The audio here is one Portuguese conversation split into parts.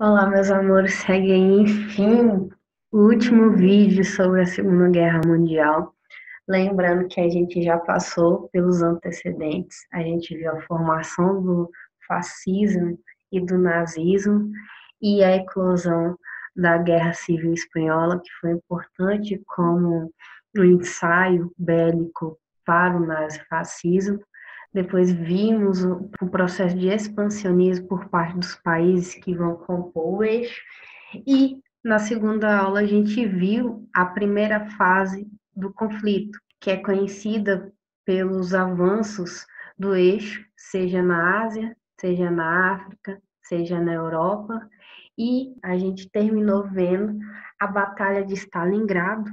Olá, meus amores, segue aí, enfim, o último vídeo sobre a Segunda Guerra Mundial. Lembrando que a gente já passou pelos antecedentes, a gente viu a formação do fascismo e do nazismo e a eclosão da Guerra Civil Espanhola, que foi importante como um ensaio bélico para o nazifascismo. Depois vimos o processo de expansionismo por parte dos países que vão compor o eixo. E na segunda aula a gente viu a primeira fase do conflito, que é conhecida pelos avanços do eixo, seja na Ásia, seja na África, seja na Europa. E a gente terminou vendo a Batalha de Stalingrado,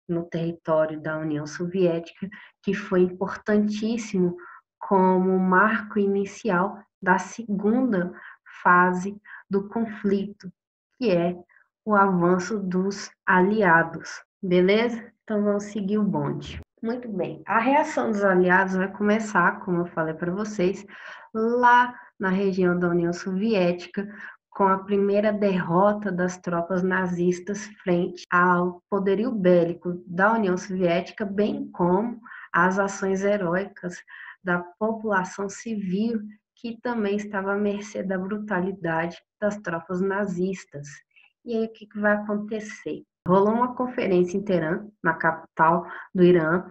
no território da União Soviética, que foi importantíssimo como marco inicial da segunda fase do conflito, que é o avanço dos aliados. Beleza? Então vamos seguir o bonde. Muito bem. A reação dos aliados vai começar, como eu falei para vocês, lá na região da União Soviética, com a primeira derrota das tropas nazistas frente ao poderio bélico da União Soviética, bem como as ações heróicas da população civil, que também estava à mercê da brutalidade das tropas nazistas. E aí, o que vai acontecer? Rolou uma conferência em Teherã, na capital do Irã,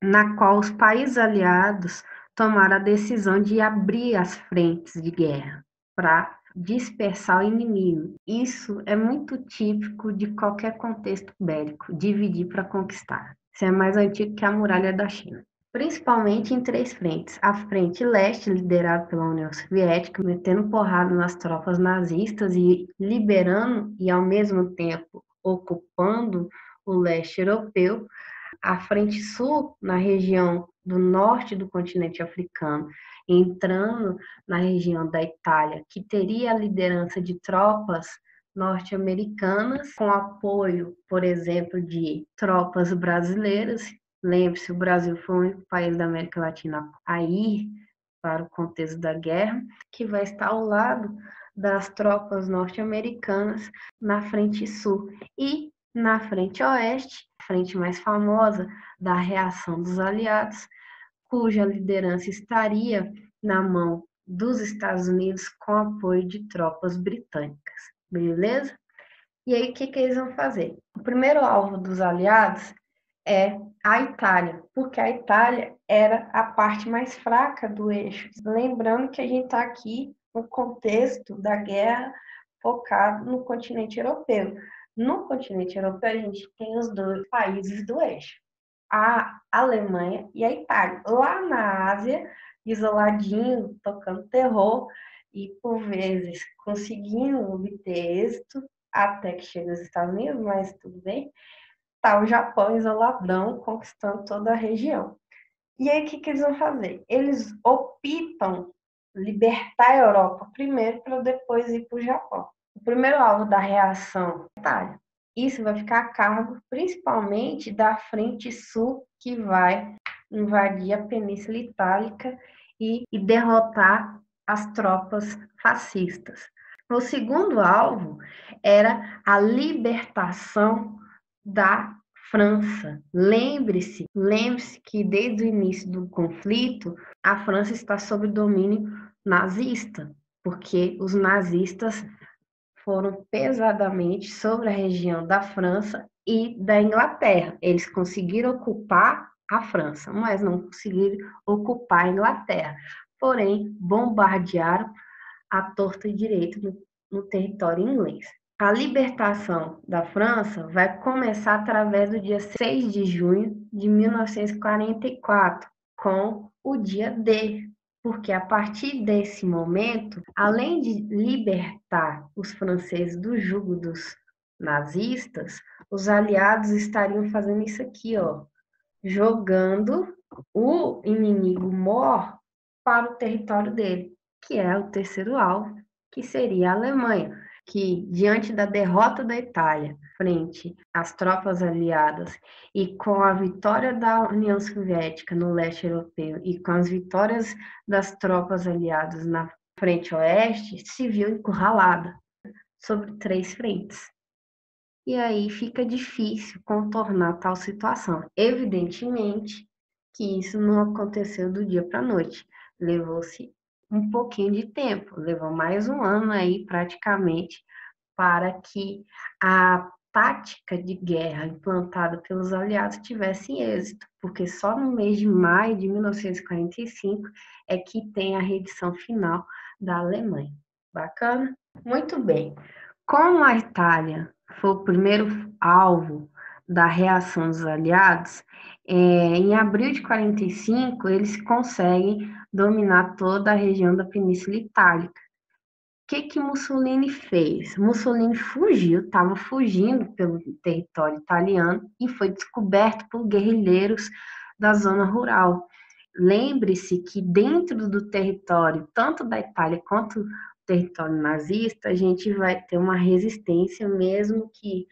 na qual os países aliados tomaram a decisão de abrir as frentes de guerra para dispersar o inimigo. Isso é muito típico de qualquer contexto bélico, dividir para conquistar. Isso é mais antigo que a muralha da China. Principalmente em três frentes. A frente leste, liderada pela União Soviética, metendo porrada nas tropas nazistas e liberando e, ao mesmo tempo, ocupando o leste europeu. A frente sul, na região do norte do continente africano, entrando na região da Itália, que teria a liderança de tropas norte-americanas, com apoio, por exemplo, de tropas brasileiras. Lembre-se, o Brasil foi o único país da América Latina a ir para o contexto da guerra, que vai estar ao lado das tropas norte-americanas na frente sul. E na frente oeste, a frente mais famosa da reação dos aliados, cuja liderança estaria na mão dos Estados Unidos com apoio de tropas britânicas. Beleza? E aí, o que eles vão fazer? O primeiro alvo dos aliados é a Itália, porque a Itália era a parte mais fraca do eixo. Lembrando que a gente está aqui no contexto da guerra focado no continente europeu. No continente europeu, a gente tem os dois países do eixo, a Alemanha e a Itália. Lá na Ásia, isoladinho, tocando terror e, por vezes, conseguindo obter êxito até que chega aos Estados Unidos, mas tudo bem. Tá o Japão isoladão, conquistando toda a região. E aí, o que eles vão fazer? Eles optam libertar a Europa primeiro, para depois ir para o Japão. O primeiro alvo da reação é a Itália. Isso vai ficar a cargo, principalmente, da frente sul, que vai invadir a Península Itálica e derrotar as tropas fascistas. O segundo alvo era a libertação da França. Lembre-se que desde o início do conflito, a França está sob domínio nazista, porque os nazistas foram pesadamente sobre a região da França e da Inglaterra. Eles conseguiram ocupar a França, mas não conseguiram ocupar a Inglaterra. Porém, bombardearam à torta e direito no território inglês. A libertação da França vai começar através do dia 6 de junho de 1944, com o dia D, porque a partir desse momento, além de libertar os franceses do jugo dos nazistas, os aliados estariam fazendo isso aqui, ó, jogando o inimigo mor para o território dele, que é o terceiro alvo, que seria a Alemanha, que, diante da derrota da Itália frente às tropas aliadas e com a vitória da União Soviética no leste europeu e com as vitórias das tropas aliadas na frente oeste, se viu encurralada. sobre 3 frentes. E aí fica difícil contornar tal situação. Evidentemente que isso não aconteceu do dia para a noite. Levou-se um pouquinho de tempo, levou mais um ano aí praticamente para que a tática de guerra implantada pelos aliados tivesse êxito, porque só no mês de maio de 1945 é que tem a rendição final da Alemanha. Bacana? Muito bem. Como a Itália foi o primeiro alvo da reação dos aliados, em abril de 45 eles conseguem dominar toda a região da Península Itálica. O que que Mussolini fez? Mussolini fugiu, estava fugindo pelo território italiano e foi descoberto por guerrilheiros da zona rural. Lembre-se que dentro do território, tanto da Itália quanto do território nazista, a gente vai ter uma resistência, mesmo que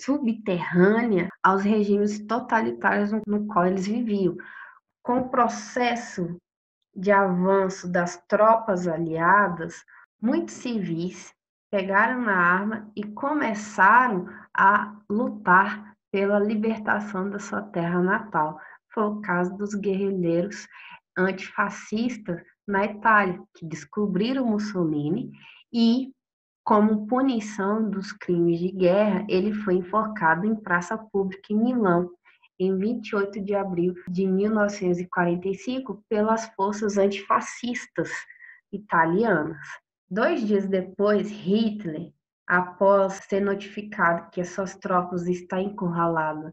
subterrânea, aos regimes totalitários no qual eles viviam. Com o processo de avanço das tropas aliadas, muitos civis pegaram na arma e começaram a lutar pela libertação da sua terra natal. Foi o caso dos guerrilheiros antifascistas na Itália, que descobriram Mussolini e, como punição dos crimes de guerra, ele foi enforcado em praça pública em Milão, em 28 de abril de 1945, pelas forças antifascistas italianas. 2 dias depois, Hitler, após ser notificado que as suas tropas estão encurraladas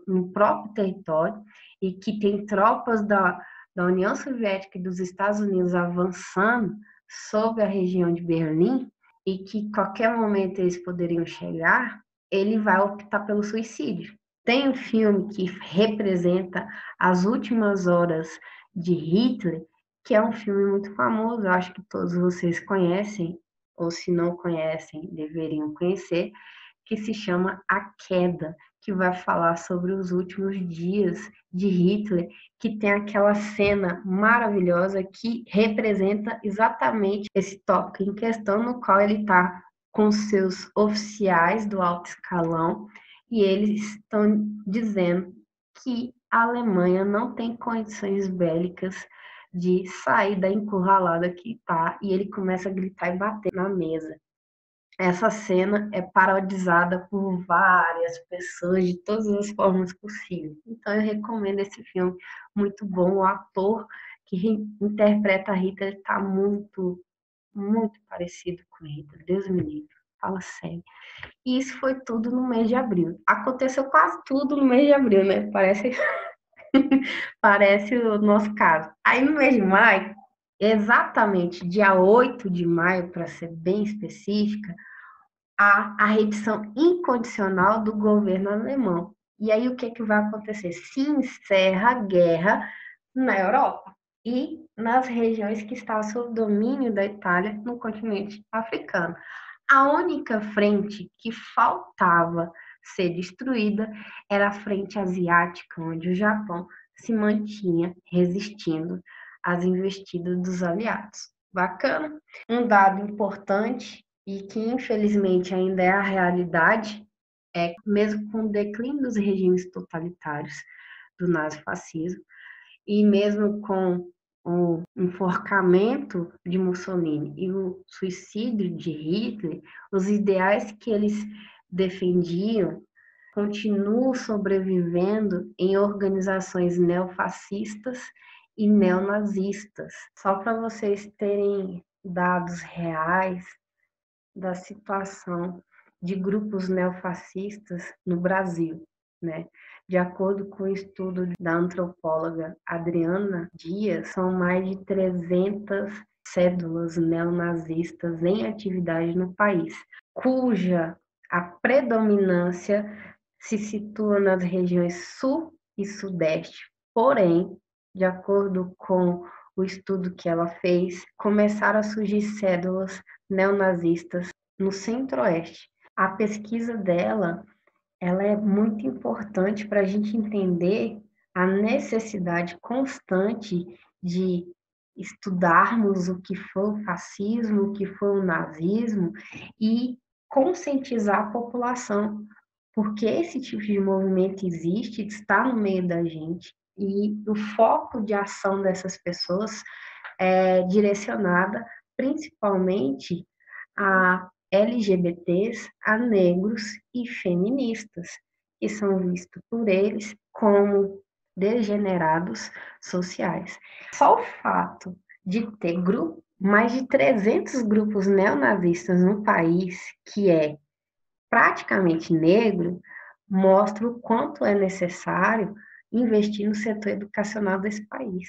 no próprio território e que tem tropas da União Soviética e dos Estados Unidos avançando sobre a região de Berlim, e que qualquer momento eles poderiam chegar, ele vai optar pelo suicídio. Tem um filme que representa as últimas horas de Hitler, que é um filme muito famoso, eu acho que todos vocês conhecem, ou se não conhecem, deveriam conhecer, que se chama A Queda, que vai falar sobre os últimos dias de Hitler, que tem aquela cena maravilhosa que representa exatamente esse tópico em questão, no qual ele está com seus oficiais do alto escalão e eles estão dizendo que a Alemanha não tem condições bélicas de sair da encurralada que está, e ele começa a gritar e bater na mesa. Essa cena é parodiada por várias pessoas de todas as formas possíveis. Então eu recomendo esse filme, muito bom. O ator que interpreta a Hitler está muito, muito parecido com Hitler. Deus me livre, fala sério. E isso foi tudo no mês de abril. Aconteceu quase tudo no mês de abril, né? Parece o nosso caso. Aí no mês de maio, exatamente dia 8 de maio, para ser bem específica, a rendição incondicional do governo alemão. E aí o que, que vai acontecer? Se encerra a guerra na Europa e nas regiões que estavam sob domínio da Itália no continente africano. A única frente que faltava ser destruída era a frente asiática, onde o Japão se mantinha resistindo às investidas dos aliados. Bacana? Um dado importante e que infelizmente ainda é a realidade é que mesmo com o declínio dos regimes totalitários do nazifascismo e mesmo com o enforcamento de Mussolini e o suicídio de Hitler, os ideais que eles defendiam continuam sobrevivendo em organizações neofascistas e neonazistas. Só para vocês terem dados reais da situação de grupos neofascistas no Brasil, né? De acordo com o estudo da antropóloga Adriana Dias, são mais de 300 cédulas neonazistas em atividade no país, cuja a predominância se situa nas regiões sul e sudeste. Porém, de acordo com o estudo que ela fez, começaram a surgir cédulas neonazistas no centro-oeste. A pesquisa dela, ela é muito importante para a gente entender a necessidade constante de estudarmos o que foi o fascismo, o que foi o nazismo e conscientizar a população, porque esse tipo de movimento existe, está no meio da gente, e o foco de ação dessas pessoas é direcionada principalmente a LGBTs, a negros e feministas, que são vistos por eles como degenerados sociais. Só o fato de ter mais de 300 grupos neonazistas no país, que é praticamente negro, mostra o quanto é necessário investir no setor educacional desse país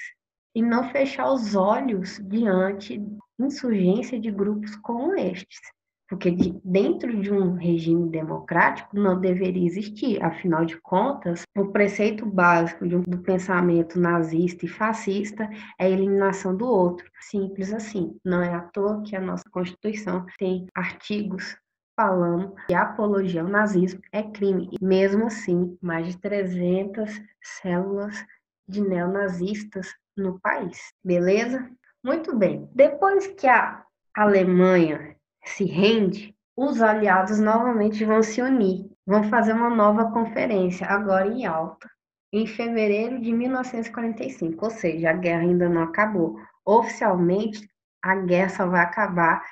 e não fechar os olhos diante da insurgência de grupos como estes, porque dentro de um regime democrático não deveria existir. Afinal de contas, o preceito básico do pensamento nazista e fascista é a eliminação do outro. Simples assim. Não é à toa que a nossa Constituição tem artigos falando que a apologia ao nazismo é crime. E mesmo assim, mais de 300 células de neonazistas no país. Beleza? Muito bem. Depois que a Alemanha se rende, os aliados novamente vão se unir, vão fazer uma nova conferência, agora em Alta, em fevereiro de 1945, ou seja, a guerra ainda não acabou. Oficialmente, a guerra só vai acabar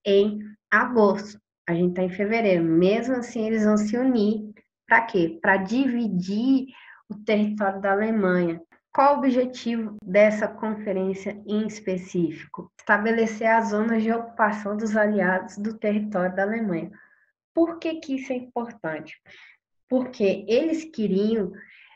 em agosto. A gente está em fevereiro. Mesmo assim, eles vão se unir. Para quê? Para dividir o território da Alemanha. Qual o objetivo dessa conferência em específico? Estabelecer as zonas de ocupação dos aliados do território da Alemanha. Por que isso é importante? Porque eles queriam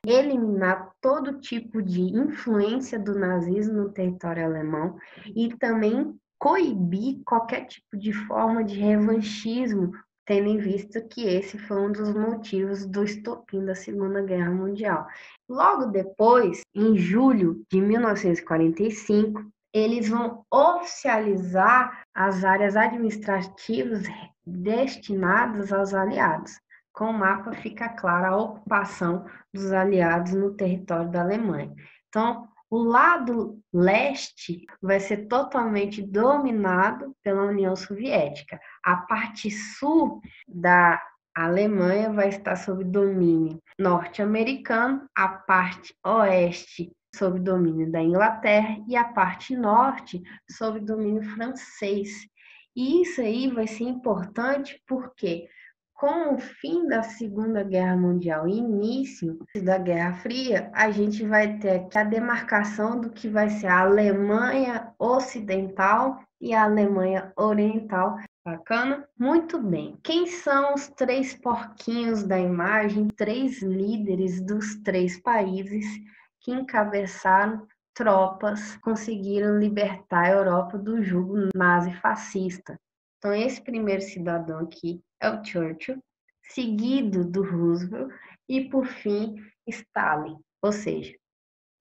eliminar todo tipo de influência do nazismo no território alemão e também coibir qualquer tipo de forma de revanchismo, tendo em vista que esse foi um dos motivos do estopim da Segunda Guerra Mundial. Logo depois, em julho de 1945, eles vão oficializar as áreas administrativas destinadas aos aliados. Com o mapa fica clara a ocupação dos aliados no território da Alemanha. Então, o lado leste vai ser totalmente dominado pela União Soviética. A parte sul da Alemanha vai estar sob domínio norte-americano, a parte oeste sob domínio da Inglaterra e a parte norte sob domínio francês. E isso aí vai ser importante porque com o fim da Segunda Guerra Mundial e início da Guerra Fria, a gente vai ter aqui a demarcação do que vai ser a Alemanha Ocidental e a Alemanha Oriental. Bacana? Muito bem. Quem são os três porquinhos da imagem? Três líderes dos três países que encabeçaram tropas, conseguiram libertar a Europa do jugo nazi-fascista. Então, esse primeiro cidadão aqui é o Churchill, seguido do Roosevelt e, por fim, Stalin, ou seja,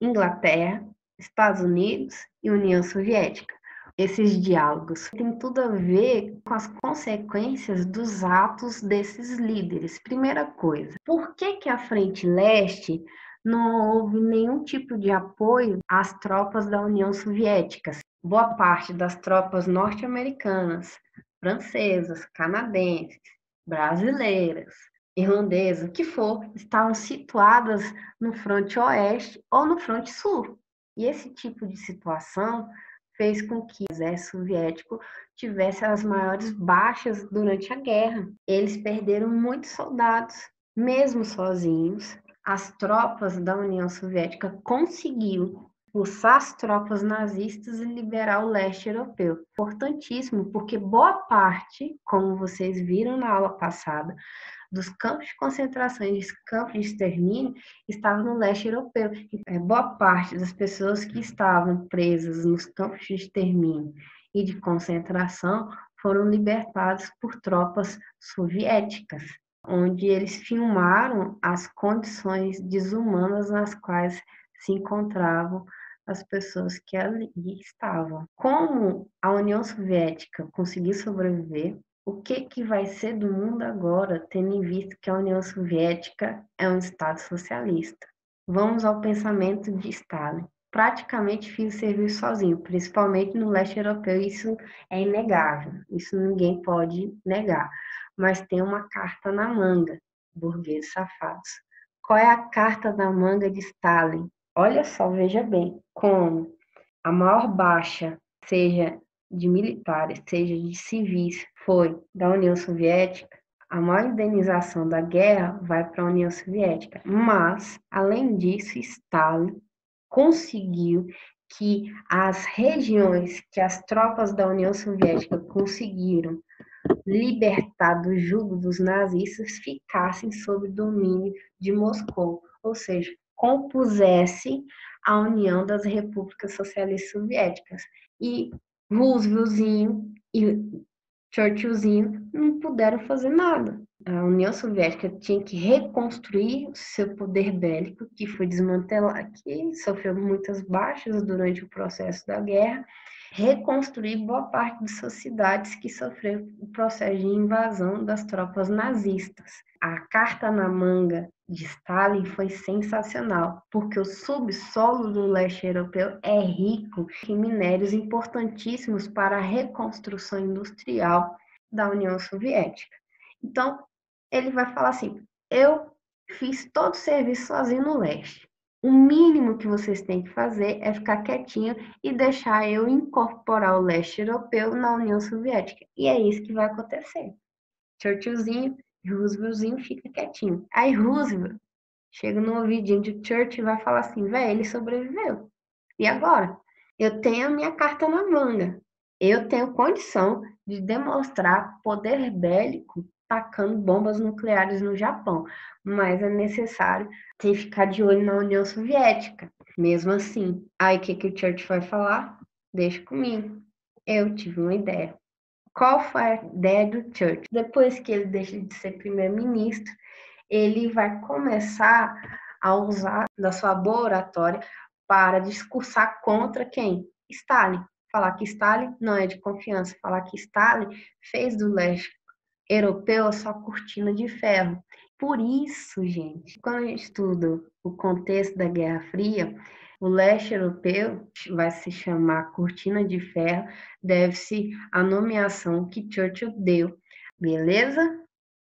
Inglaterra, Estados Unidos e União Soviética. Esses diálogos têm tudo a ver com as consequências dos atos desses líderes. Primeira coisa, por que a Frente Leste não houve nenhum tipo de apoio às tropas da União Soviética? Boa parte das tropas norte-americanas, francesas, canadenses, brasileiras, irlandesas, o que for, estavam situadas no fronte oeste ou no fronte sul. E esse tipo de situação fez com que o exército soviético tivesse as maiores baixas durante a guerra. Eles perderam muitos soldados, mesmo sozinhos. As tropas da União Soviética conseguiram expulsar as tropas nazistas e liberar o leste europeu. Importantíssimo, porque boa parte, como vocês viram na aula passada, dos campos de concentração e dos campos de extermínio estava no leste europeu. Boa parte das pessoas que estavam presas nos campos de extermínio e de concentração foram libertadas por tropas soviéticas, onde eles filmaram as condições desumanas nas quais se encontravam as pessoas que ali estavam. Como a União Soviética conseguiu sobreviver, o que vai ser do mundo agora, tendo em vista que a União Soviética é um Estado socialista? Vamos ao pensamento de Stalin. Praticamente fez o serviço sozinho, principalmente no leste europeu, isso é inegável, isso ninguém pode negar. mas tem uma carta na manga, burgueses safados. Qual é a carta na manga de Stalin? Olha só, veja bem, como a maior baixa, seja de militares, seja de civis, foi da União Soviética, a maior indenização da guerra vai para a União Soviética. Mas, além disso, Stalin conseguiu que as regiões que as tropas da União Soviética conseguiram libertar do jugo dos nazistas ficassem sob domínio de Moscou, ou seja, compusesse a União das Repúblicas Socialistas Soviéticas. E Rooseveltzinho e Churchillzinho não puderam fazer nada. A União Soviética tinha que reconstruir seu poder bélico, que foi desmantelado, que sofreu muitas baixas durante o processo da guerra, reconstruir boa parte de suas cidades que sofreram o processo de invasão das tropas nazistas. A carta na manga de Stalin foi sensacional, porque o subsolo do leste europeu é rico em minérios importantíssimos para a reconstrução industrial da União Soviética. Então, ele vai falar assim: eu fiz todo o serviço sozinho no leste. O mínimo que vocês têm que fazer é ficar quietinho e deixar eu incorporar o leste europeu na União Soviética. E é isso que vai acontecer. Churchillzinho e Rooseveltzinho fica quietinho. Aí Roosevelt chega no ouvidinho de Churchill e vai falar assim: velho, ele sobreviveu. E agora? Eu tenho a minha carta na manga. Eu tenho condição de demonstrar poder bélico tacando bombas nucleares no Japão, mas é necessário ter que ficar de olho na União Soviética. Mesmo assim, aí o que o Churchill vai falar? Deixa comigo. Eu tive uma ideia. Qual foi a ideia do Churchill? Depois que ele deixa de ser primeiro-ministro, ele vai começar a usar da sua boa oratória para discursar contra quem? Stalin. Falar que Stalin não é de confiança, falar que Stalin fez do leste europeu a sua cortina de ferro. Por isso, gente, quando a gente estuda o contexto da Guerra Fria, o leste europeu vai se chamar cortina de ferro, deve-se à nomeação que Churchill deu. Beleza?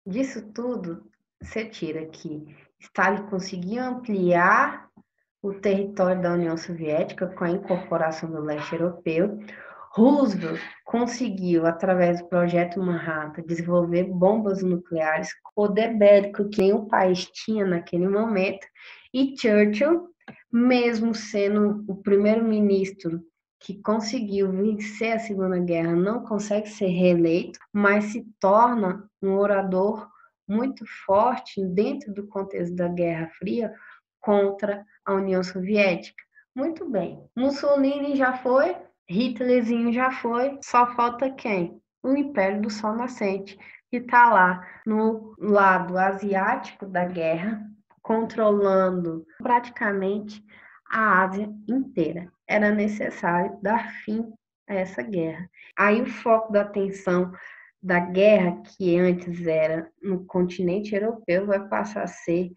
Disso tudo, você tira que Stalin conseguiu ampliar o território da União Soviética com a incorporação do leste europeu. Roosevelt conseguiu, através do Projeto Manhattan, desenvolver bombas nucleares, poder bélico que nenhum país tinha naquele momento. E Churchill, mesmo sendo o primeiro-ministro que conseguiu vencer a Segunda Guerra, não consegue ser reeleito, mas se torna um orador muito forte dentro do contexto da Guerra Fria contra a União Soviética. Muito bem. Mussolini já foi, Hitlerzinho já foi, só falta quem? O Império do Sol Nascente, que está lá no lado asiático da guerra, controlando praticamente a Ásia inteira. Era necessário dar fim a essa guerra. Aí o foco da atenção da guerra, que antes era no continente europeu, vai passar a ser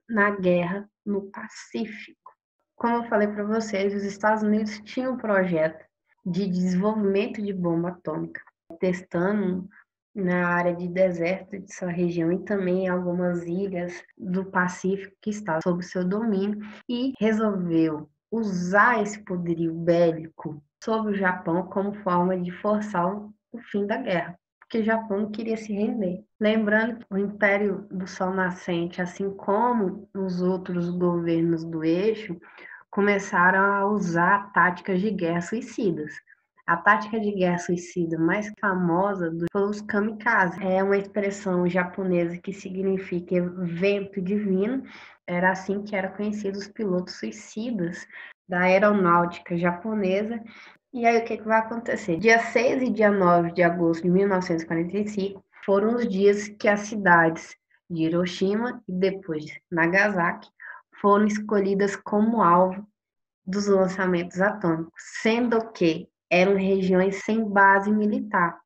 na guerra no Pacífico. Como eu falei para vocês, os Estados Unidos tinham um projeto de desenvolvimento de bomba atômica, testando na área de deserto de sua região e também em algumas ilhas do Pacífico que estavam sob seu domínio, e resolveu usar esse poderio bélico sobre o Japão como forma de forçar o fim da guerra, porque o Japão não queria se render. Lembrando que o Império do Sol Nascente, assim como os outros governos do eixo, começaram a usar táticas de guerra suicidas. A tática de guerra suicida mais famosa foi os kamikazes. É uma expressão japonesa que significa vento divino. Era assim que eram conhecidos os pilotos suicidas da aeronáutica japonesa. E aí o que vai acontecer? Dia 6 e dia 9 de agosto de 1945 foram os dias que as cidades de Hiroshima e depois Nagasaki foram escolhidas como alvo dos lançamentos atômicos, sendo que eram regiões sem base militar,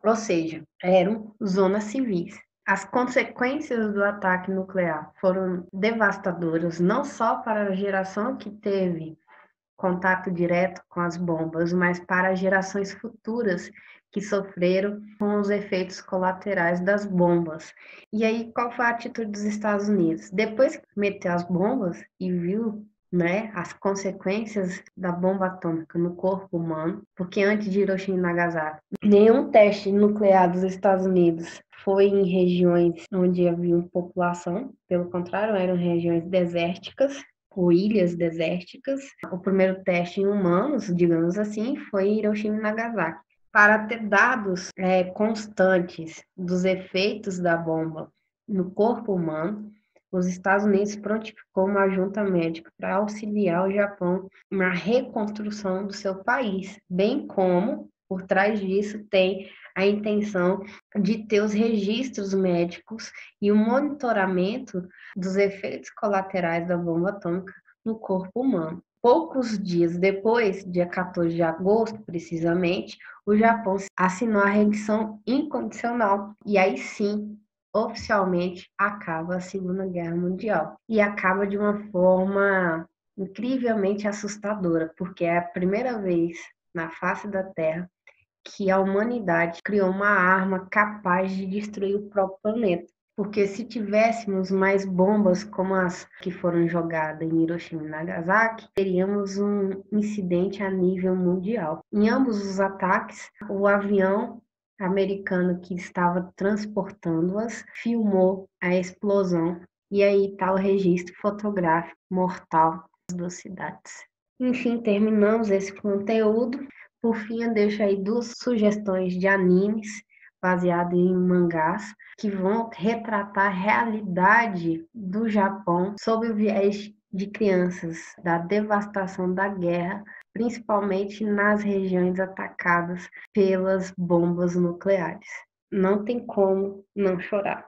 ou seja, eram zonas civis. As consequências do ataque nuclear foram devastadoras, não só para a geração que teve contato direto com as bombas, mas para gerações futuras que sofreram com os efeitos colaterais das bombas. E aí, qual foi a atitude dos Estados Unidos? Depois que meteu as bombas e viu, né, as consequências da bomba atômica no corpo humano, porque antes de Hiroshima e Nagasaki, nenhum teste nuclear dos Estados Unidos foi em regiões onde havia população, pelo contrário, eram regiões desérticas, ou ilhas desérticas. O primeiro teste em humanos, digamos assim, foi em Hiroshima e Nagasaki. Para ter dados constantes dos efeitos da bomba no corpo humano, os Estados Unidos prontificou uma junta médica para auxiliar o Japão na reconstrução do seu país, bem como, por trás disso, tem a intenção de ter os registros médicos e o monitoramento dos efeitos colaterais da bomba atômica no corpo humano. Poucos dias depois, dia 14 de agosto, precisamente, o Japão assinou a rendição incondicional. E aí sim, oficialmente, acaba a Segunda Guerra Mundial. E acaba de uma forma incrivelmente assustadora, porque é a primeira vez na face da Terra que a humanidade criou uma arma capaz de destruir o próprio planeta. Porque se tivéssemos mais bombas como as que foram jogadas em Hiroshima e Nagasaki, teríamos um incidente a nível mundial. Em ambos os ataques, o avião americano que estava transportando-as filmou a explosão. E aí está o registro fotográfico mortal das duas cidades. Enfim, terminamos esse conteúdo. Por fim, eu deixo aí duas sugestões de animes baseados em mangás que vão retratar a realidade do Japão sob o viés de crianças, da devastação da guerra, principalmente nas regiões atacadas pelas bombas nucleares. Não tem como não chorar,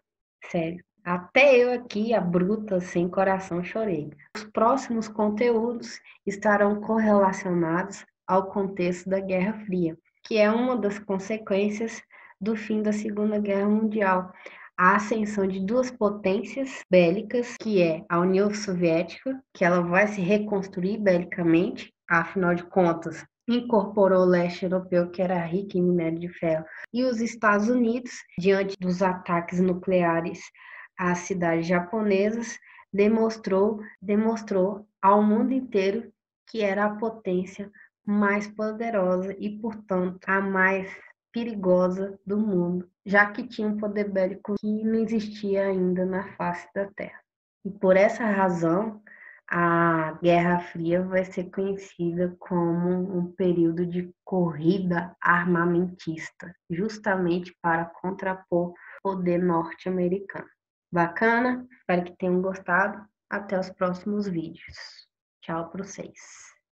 sério. Até eu aqui, a bruta, sem coração, chorei. Os próximos conteúdos estarão correlacionados ao contexto da Guerra Fria, que é uma das consequências do fim da Segunda Guerra Mundial. A ascensão de duas potências bélicas, que é a União Soviética, que ela vai se reconstruir belicamente, afinal de contas, incorporou o leste europeu, que era rico em minério de ferro, e os Estados Unidos, diante dos ataques nucleares às cidades japonesas, demonstrou ao mundo inteiro que era a potência mais poderosa e, portanto, a mais perigosa do mundo, já que tinha um poder bélico que não existia ainda na face da Terra. E por essa razão, a Guerra Fria vai ser conhecida como um período de corrida armamentista, justamente para contrapor o poder norte-americano. Bacana? Espero que tenham gostado. Até os próximos vídeos. Tchau para vocês.